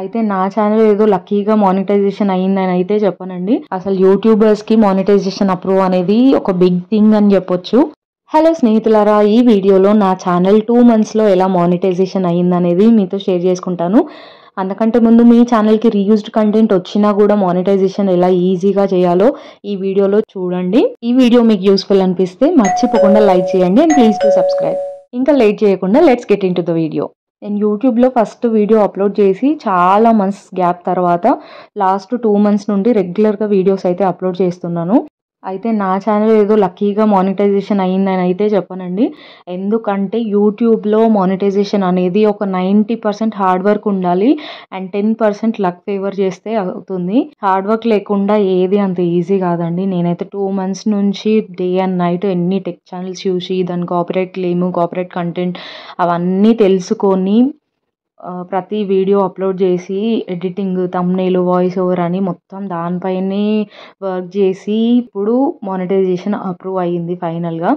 అయితే నా ఛానల్ ఏదో లక్కీగా మానిటైజేషన్ అయ్యిందని అయితే చెప్పనండి. అసలు యూట్యూబర్స్కి మానిటైజేషన్ అప్రూవ్ అనేది ఒక బిగ్ థింగ్ అని చెప్పొచ్చు. హలో స్నేహితులారా, ఈ వీడియోలో నా ఛానల్ 2 monthsలో ఎలా మానిటైజేషన్ అయ్యిందనేది మీతో షేర్ చేసుకుంటాను. అంతకంటే ముందు మీ ఛానల్కి రీయూజ్డ్ కంటెంట్ వచ్చినా కూడా మానిటైజేషన్ ఎలా ఈజీగా చేయాలో ఈ వీడియోలో చూడండి. ఈ వీడియో మీకు యూస్ఫుల్ అనిపిస్తే మర్చిపోకుండా లైక్ చేయండి అండ్ ప్లీజ్ టు సబ్స్క్రైబ్. ఇంకా లేట్ చేయకుండా let's get in to the video. నేను యూట్యూబ్లో ఫస్ట్ వీడియో అప్లోడ్ చేసి చాలా మంత్స్ గ్యాప్ తర్వాత లాస్ట్ 2 months నుండి రెగ్యులర్గా వీడియోస్ అయితే అప్లోడ్ చేస్తున్నాను. అయితే నా ఛానల్ ఏదో లక్కీగా మానిటైజేషన్ అయ్యిందని అయితే చెప్పనండి. ఎందుకంటే యూట్యూబ్లో మానిటైజేషన్ అనేది ఒక 90% హార్డ్ వర్క్ ఉండాలి అండ్ 10% లక్ ఫేవర్ చేస్తే అవుతుంది. హార్డ్ వర్క్ లేకుండా ఏది అంత ఈజీ కాదండి. నేనైతే 2 months నుంచి డే అండ్ నైట్ ఎన్ని టెక్ ఛానల్స్ చూసి దాని కాపీరైట్ క్లెయిమ్, కాపీరైట్ కంటెంట్ అవన్నీ తెలుసుకొని ప్రతి వీడియో అప్లోడ్ చేసి ఎడిటింగ్, థంబ్నెయిల్, వాయిస్ ఓవర్ అని మొత్తం దానిపైనే వర్క్ చేసి ఇప్పుడు మానిటైజేషన్ అప్రూవ్ అయ్యింది ఫైనల్గా.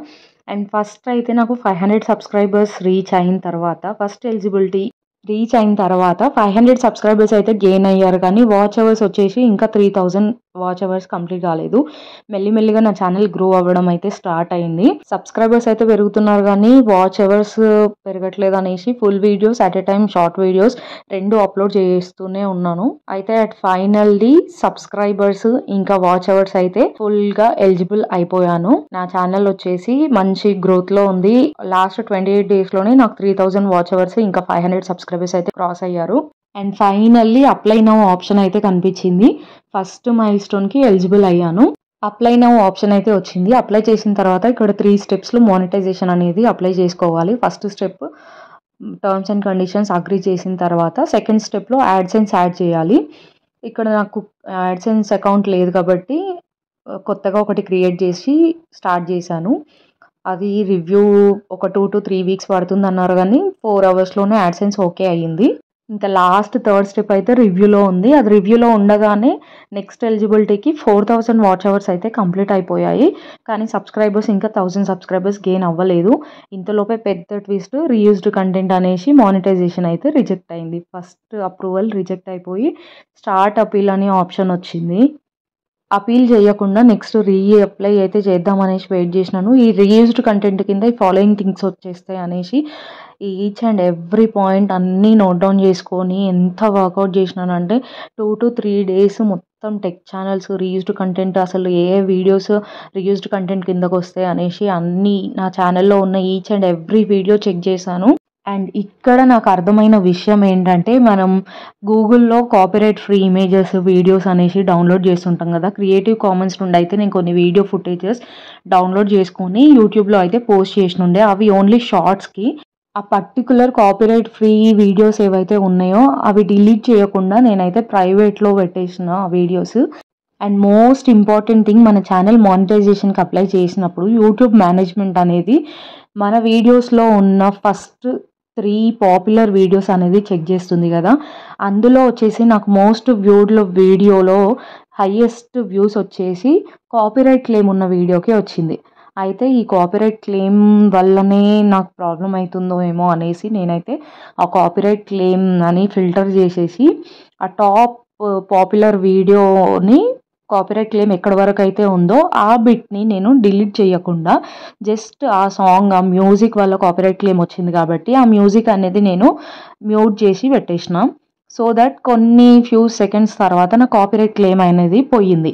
అండ్ ఫస్ట్ అయితే నాకు 500 సబ్స్క్రైబర్స్ రీచ్ అయిన తర్వాత, ఫస్ట్ ఎలిజిబిలిటీ రీచ్ అయిన తర్వాత 500 సబ్స్క్రైబర్స్ అయితే గెయిన్ అయ్యారు, కానీ వాచ్ అవర్స్ వచ్చేసి ఇంకా 3000 వాచ్ అవర్స్ కంప్లీట్ కాలేదు. మెల్లిమెల్లిగా నా ఛానల్ గ్రో అవ్వడం అయితే స్టార్ట్ అయింది. సబ్స్క్రైబర్స్ అయితే పెరుగుతున్నారు కానీ వాచ్ అవర్స్ పెరగట్లేదు అనేసి full videos at a time, short videos 2 upload చేస్తూనే ఉన్నాను. అయితే అట్ ఫైనల్లీ సబ్స్క్రైబర్స్ ఇంకా వాచ్ అవర్స్ అయితే ఫుల్గా ఎలిజిబుల్ అయిపోయాను. నా ఛానల్ వచ్చేసి మంచి గ్రోత్లో ఉంది. లాస్ట్ 28 daysలోనే నాకు 3000 వాచ్ అవర్స్ ఇంకా 500 సబ్స్క్రైబర్స్ అయితే క్రాస్ అయ్యారు. And finally apply now option అయితే కనిపించింది. ఫస్ట్ మైల్ స్టోన్కి ఎలిజిబుల్ అయ్యాను. అప్లై నౌ ఆప్షన్ అయితే వచ్చింది. అప్లై చేసిన తర్వాత ఇక్కడ 3 స్టెప్స్లో మానిటైజేషన్ అనేది అప్లై చేసుకోవాలి. First step terms and conditions agree చేసిన తర్వాత, సెకండ్ స్టెప్లో యాడ్సెన్స్ యాడ్ చేయాలి. ఇక్కడ నాకు యాడ్సెన్స్ అకౌంట్ లేదు కాబట్టి కొత్తగా ఒకటి క్రియేట్ చేసి స్టార్ట్ చేశాను. అది రివ్యూ ఒక 2 to 3 weeks పడుతుంది అన్నారు, కానీ 4 hours యాడ్సెన్స్ ఓకే అయ్యింది. ఇంకా లాస్ట్ థర్డ్ స్టెప్ అయితే రివ్యూలో ఉంది. అది రివ్యూలో ఉండగానే నెక్స్ట్ ఎలిజిబిలిటీకి 4000 వాచ్ అవర్స్ అయితే కంప్లీట్ అయిపోయాయి, కానీ సబ్స్క్రైబర్స్ ఇంకా 1000 సబ్స్క్రైబర్స్ గెయిన్ అవ్వలేదు. ఇంతలోపే పెద్ద ట్విస్ట్, రీయూజ్డ్ కంటెంట్ అనేసి మానిటైజేషన్ అయితే రిజెక్ట్ అయింది. ఫస్ట్ అప్రూవల్ రిజెక్ట్ అయిపోయి స్టార్ట్ అపీల్ అనే ఆప్షన్ వచ్చింది. అపీల్ చేయకుండా నెక్స్ట్ అప్లై అయితే చేద్దామనేసి వెయిట్ చేసినాను. ఈ రీయూజ్డ్ కంటెంట్ కింద ఈ ఫాలోయింగ్ థింగ్స్ వచ్చేస్తాయి అనేసి ఈచ్ అండ్ ఎవ్రీ పాయింట్ అన్నీ నోట్ డౌన్ చేసుకొని ఎంత వర్కౌట్ చేసినానంటే 2 to 3 days మొత్తం టెక్ ఛానల్స్, రీయూజ్డ్ కంటెంట్, అసలు ఏ వీడియోస్ రీయూజ్డ్ కంటెంట్ కిందకు వస్తాయి అనేసి అన్నీ నా ఛానల్లో ఉన్న each and every video check చేశాను. అండ్ ఇక్కడ నాకు అర్థమైన విషయం ఏంటంటే, మనం గూగుల్లో కాపీరైట్ ఫ్రీ ఇమేజెస్, వీడియోస్ అనేసి డౌన్లోడ్ చేస్తుంటాం కదా. క్రియేటివ్ కామన్స్ నుండి అయితే నేను కొన్ని వీడియో ఫుటేజెస్ డౌన్లోడ్ చేసుకొని యూట్యూబ్లో అయితే పోస్ట్ చేసినుండే. అవి ఓన్లీ షార్ట్స్కి. ఆ పర్టికులర్ కాపీరైట్ ఫ్రీ వీడియోస్ ఏవైతే ఉన్నాయో అవి డిలీట్ చేయకుండా నేనైతే ప్రైవేట్లో పెట్టేసిన ఆ videos. And most important thing, మన ఛానల్ మానిటైజేషన్కి అప్లై చేసినప్పుడు యూట్యూబ్ మేనేజ్మెంట్ అనేది మన వీడియోస్లో ఉన్న ఫస్ట్ 3 పాపులర్ వీడియోస్ అనేది చెక్ చేస్తుంది కదా. అందులో వచ్చేసి నాకు మోస్ట్ వ్యూడ్లో వీడియోలో హైయెస్ట్ వ్యూస్ వచ్చేసి కాపీరైట్ క్లెయిమ్ ఉన్న వీడియోకే వచ్చింది. అయితే ఈ కాపీరైట్ క్లెయిమ్ వల్లనే నాకు ప్రాబ్లం అవుతుందో ఏమో అనేసి నేనైతే ఆ కాపీరైట్ క్లెయిమ్ అని ఫిల్టర్ చేసేసి ఆ టాప్ పాపులర్ వీడియోని కాపీరైట్ క్లెయిమ్ ఎక్కడి వరకు అయితే ఉందో ఆ బిట్ని నేను డిలీట్ చేయకుండా జస్ట్ ఆ సాంగ్, ఆ మ్యూజిక్ వల్ల కాపీరైట్ క్లెయిమ్ వచ్చింది కాబట్టి ఆ మ్యూజిక్ అనేది నేను మ్యూట్ చేసి పెట్టేసిన. సో దట్ కొన్ని ఫ్యూ సెకండ్స్ తర్వాత నా కాపీరైట్ క్లెయిమ్ అనేది పోయింది.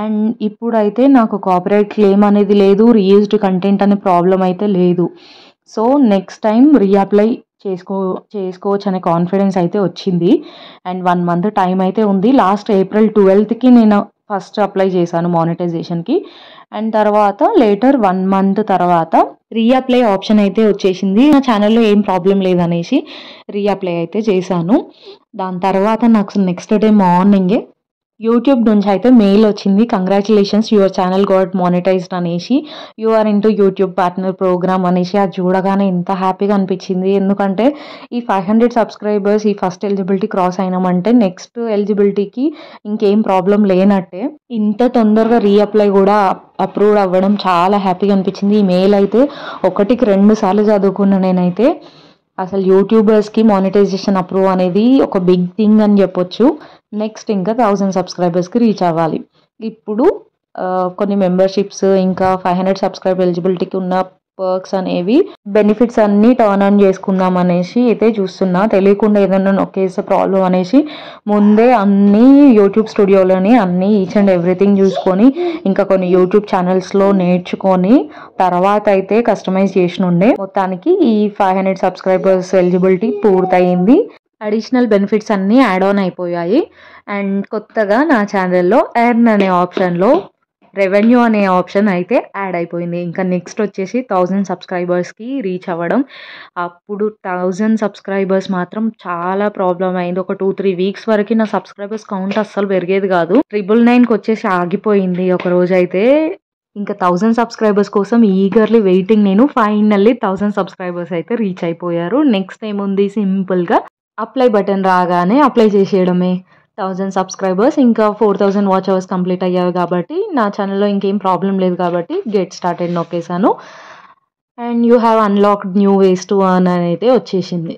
అండ్ ఇప్పుడైతే నాకు కాపీరైట్ క్లెయిమ్ అనేది లేదు, రీయూజ్డ్ కంటెంట్ అనే ప్రాబ్లం అయితే లేదు. సో నెక్స్ట్ టైం రీఅప్లై చేసుకోవచ్చు అనే కాన్ఫిడెన్స్ అయితే వచ్చింది. అండ్ 1 month టైం అయితే ఉంది. లాస్ట్ April 12th నేను ఫస్ట్ అప్లై చేశాను మానిటైజేషన్కి. అండ్ తర్వాత లేటర్ 1 month తర్వాత రీఅప్లై ఆప్షన్ అయితే వచ్చేసింది. నా ఛానల్లో ఏం ప్రాబ్లం లేదనేసి రీఅప్లై అయితే చేశాను. దాని తర్వాత నాకు నెక్స్ట్ డే మార్నింగే యూట్యూబ్ నుంచి అయితే మెయిల్ వచ్చింది, congratulations your channel got monetized అనేసి, you are into YouTube partner program అనేసి. అది చూడగానే ఎంత హ్యాపీగా అనిపించింది. ఎందుకంటే ఈ 500 సబ్స్క్రైబర్స్ ఈ ఫస్ట్ ఎలిజిబిలిటీ క్రాస్ అయినామంటే నెక్స్ట్ ఎలిజిబిలిటీకి ఇంకేం ప్రాబ్లం లేనట్టే. ఇంత తొందరగా రీఅప్లై కూడా అప్రూవ్డ్ అవ్వడం చాలా హ్యాపీగా అనిపించింది. ఈ మెయిల్ అయితే 1కి 2 సార్లు చదువుకున్నా నేనైతే. అసలు యూట్యూబర్స్కి మానిటైజేషన్ అప్రూవ్ అనేది ఒక బిగ్ థింగ్ అని చెప్పొచ్చు. నెక్స్ట్ ఇంకా 1000 సబ్స్క్రైబర్స్కి రీచ్ అవ్వాలి. ఇప్పుడు కొన్ని మెంబర్షిప్స్ ఇంకా 500 సబ్స్క్రైబర్ ఎలిజిబిలిటీకి ఉన్న పర్క్స్ అనేవి బెనిఫిట్స్ అన్నీ టర్న్ ఆన్ చేసుకుందాం అనేసి అయితే చూస్తున్నా. తెలియకుండా ఏదైనా నొక్కేసే ప్రాబ్లం అనేసి ముందే అన్నీ యూట్యూబ్ స్టూడియోలోని అన్నీ ఈచ్ అండ్ ఎవ్రీథింగ్ చూసుకొని ఇంకా కొన్ని యూట్యూబ్ ఛానల్స్లో నేర్చుకొని తర్వాత అయితే కస్టమైజ్ చేసి ఉండే. మొత్తానికి ఈ 500 సబ్స్క్రైబర్స్ ఎలిజిబిలిటీ పూర్తయింది. అడిషనల్ బెనిఫిట్స్ అన్నీ యాడ్ ఆన్ అయిపోయాయి. అండ్ కొత్తగా నా ఛానల్లో ఎర్న్ అనే ఆప్షన్లో రెవెన్యూ అనే ఆప్షన్ అయితే యాడ్ అయిపోయింది. ఇంకా నెక్స్ట్ వచ్చేసి 1000 సబ్స్క్రైబర్స్కి రీచ్ అవ్వడం. అప్పుడు 1000 సబ్స్క్రైబర్స్ మాత్రం చాలా ప్రాబ్లం అయింది. ఒక 2-3 వీక్స్ వరకు నా సబ్స్క్రైబర్స్ కౌంట్ అస్సలు పెరిగేది కాదు. 999కి వచ్చేసి ఆగిపోయింది ఒక రోజు అయితే. ఇంకా 1000 సబ్స్క్రైబర్స్ కోసం ఈగర్లీ వెయిటింగ్ నేను. ఫైనల్లీ 1000 సబ్స్క్రైబర్స్ అయితే రీచ్ అయిపోయారు. నెక్స్ట్ ఏముంది, సింపుల్గా అప్లై బటన్ రాగానే అప్లై చేసేయడమే. 1000 సబ్స్క్రైబర్స్ ఇంకా 4000 వాచ్ అవర్స్ కంప్లీట్ అయ్యాయి కాబట్టి నా ఛానల్లో ఇంకేం ప్రాబ్లం లేదు కాబట్టి గెట్ స్టార్టెడ్ నొక్కేసాను. And you have unlocked new ways to earn అని అయితే వచ్చేసింది.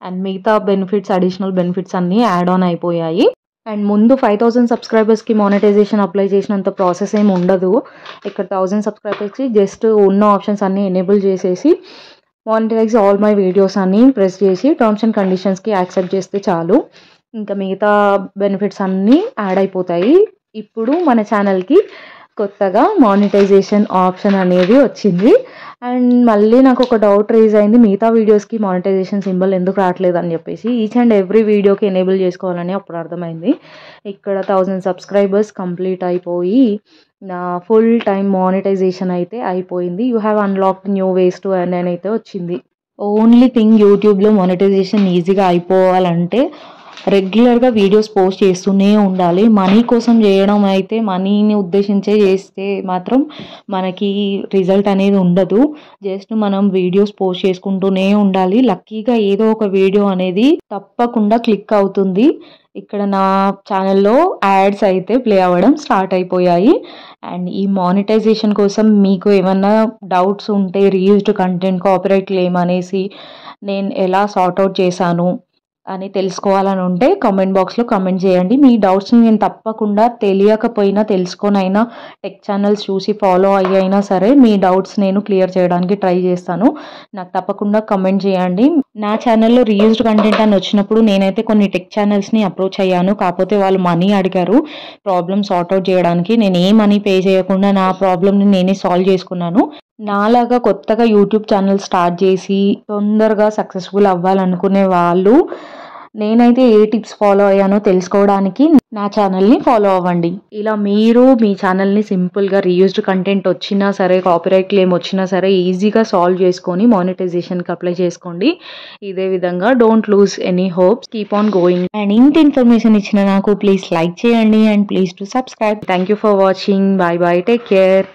అండ్ మిగతా బెనిఫిట్స్ అడిషనల్ బెనిఫిట్స్ అన్నీ యాడ్ ఆన్ అయిపోయాయి. అండ్ ముందు 5000 సబ్స్క్రైబర్స్కి మానిటైజేషన్ అప్లై చేసినంత ప్రాసెస్ ఏమి ఉండదు. ఇక్కడ 1000 సబ్స్క్రైబర్స్కి జస్ట్ ఉన్న ఆప్షన్స్ అన్నీ ఎనేబుల్ చేసేసి మానిటైజ్ ఆల్ మై వీడియోస్ అన్నీ ప్రెస్ చేసి టర్మ్స్ అండ్ కండిషన్స్కి యాక్సెప్ట్ చేస్తే చాలు. ఇంకా మిగతా బెనిఫిట్స్ అన్నీ యాడ్ అయిపోతాయి. ఇప్పుడు మన ఛానల్కి కొత్తగా మానిటైజేషన్ ఆప్షన్ అనేది వచ్చింది. అండ్ మళ్ళీ నాకు ఒక డౌట్ రేజ్ అయింది, మిగతా వీడియోస్కి మానిటైజేషన్ సింబల్ ఎందుకు రావట్లేదు అని చెప్పేసి. ఈచ్ అండ్ ఎవ్రీ వీడియోకి ఎనేబుల్ చేసుకోవాలని అప్పుడు అర్థమైంది. ఇక్కడ 1000 సబ్స్క్రైబర్స్ కంప్లీట్ అయిపోయి నా ఫుల్ టైం మానిటైజేషన్ అయితే అయిపోయింది. You have unlocked new ways to earn అని అయితే వచ్చింది. ఓన్లీ థింగ్ యూట్యూబ్లో మానిటైజేషన్ ఈజీగా అయిపోవాలంటే రెగ్యులర్గా వీడియోస్ పోస్ట్ చేస్తూనే ఉండాలి. మనీ కోసం చేయడం అయితే మనీని ఉద్దేశించే చేస్తే మాత్రం మనకి రిజల్ట్ అనేది ఉండదు. జస్ట్ మనం వీడియోస్ పోస్ట్ చేసుకుంటూనే ఉండాలి. లక్కీగా ఏదో ఒక వీడియో అనేది తప్పకుండా క్లిక్ అవుతుంది. ఇక్కడ నా ఛానల్లో యాడ్స్ అయితే ప్లే అవ్వడం స్టార్ట్ అయిపోయాయి. అండ్ ఈ మానిటైజేషన్ కోసం మీకు ఏమన్నా డౌట్స్ ఉంటే రీయూజ్డ్ కంటెంట్ కాపీరైట్ క్లెయిమ్ అనేసి నేను ఎలా సార్ట్అవుట్ చేశాను అని తెలుసుకోవాలని ఉంటే కామెంట్ బాక్స్లో కామెంట్ చేయండి. మీ డౌట్స్ని నేను తప్పకుండా తెలియకపోయినా తెలుసుకొనైనా టెక్ ఛానల్స్ చూసి ఫాలో అయ్యైనా సరే మీ డౌట్స్ నేను క్లియర్ చేయడానికి ట్రై చేస్తాను. నాకు తప్పకుండా కామెంట్ చేయండి. నా ఛానల్లో రీయూజ్డ్ కంటెంట్ అని వచ్చినప్పుడు నేనైతే కొన్ని టెక్ ఛానల్స్ని అప్రోచ్ అయ్యాను. కాకపోతే వాళ్ళు మనీ అడిగారు ప్రాబ్లమ్ సార్ట్అవుట్ చేయడానికి. నేను ఏ మనీ పే చేయకుండా నా ప్రాబ్లమ్ని నేనే సాల్వ్ చేసుకున్నాను. నాలాగా కొత్తగా యూట్యూబ్ ఛానల్ స్టార్ట్ చేసి తొందరగా సక్సెస్ఫుల్ అవ్వాలనుకునే వాళ్ళు నేనైతే ఏ టిప్స్ ఫాలో అయ్యానో తెలుసుకోవడానికి నా ఛానల్ని ఫాలో అవ్వండి. ఇలా మీరు మీ ఛానల్ని సింపుల్గా రీయూజ్డ్ కంటెంట్ వచ్చినా సరే కాపీరైట్ క్లెయిమ్ వచ్చినా సరే ఈజీగా సాల్వ్ చేసుకొని మానిటైజేషన్కి అప్లై చేసుకోండి. ఇదే విధంగా don't lose any hopes, keep on going. And ఇంత ఇన్ఫర్మేషన్ ఇచ్చిన నాకు ప్లీజ్ లైక్ చేయండి and please to subscribe. Thank you for watching. Bye bye, take care.